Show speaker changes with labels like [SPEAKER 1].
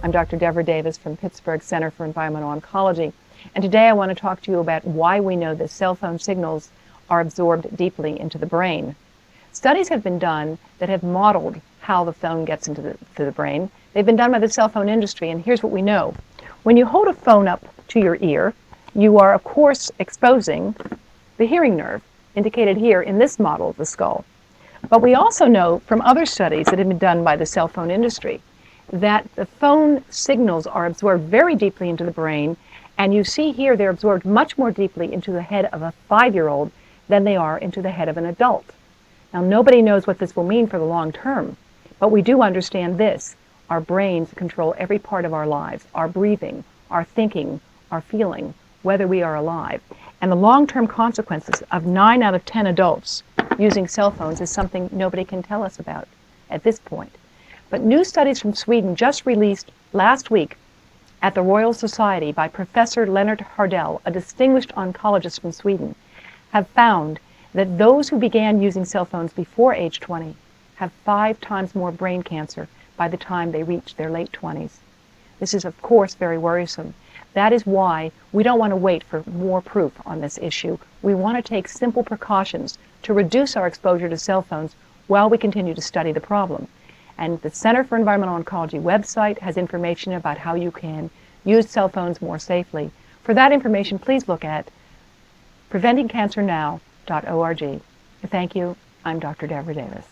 [SPEAKER 1] I'm Dr. Devra Davis from Pittsburgh Center for Environmental Oncology, and today I want to talk to you about why we know that cell phone signals are absorbed deeply into the brain. Studies have been done that have modeled how the phone gets into the brain. They've been done by the cell phone industry, and here's what we know. When you hold a phone up to your ear, you are, of course, exposing the hearing nerve, indicated here in this model of the skull. But we also know from other studies that have been done by the cell phone industry that the phone signals are absorbed very deeply into the brain, and you see here they're absorbed much more deeply into the head of a 5-year-old than they are into the head of an adult. Now, nobody knows what this will mean for the long term, but we do understand this. Our brains control every part of our lives, our breathing, our thinking, our feeling, whether we are alive. And the long-term consequences of 9 out of 10 adults using cell phones is something nobody can tell us about at this point. But new studies from Sweden just released last week at the Royal Society by Professor Lennart Hardell, a distinguished oncologist from Sweden, have found that those who began using cell phones before age 20 have 5 times more brain cancer by the time they reach their late 20s. This is, of course, very worrisome. That is why we don't want to wait for more proof on this issue. We want to take simple precautions to reduce our exposure to cell phones while we continue to study the problem. And the Center for Environmental Oncology website has information about how you can use cell phones more safely. For that information, please look at preventingcancernow.org. Thank you. I'm Dr. Devra Davis.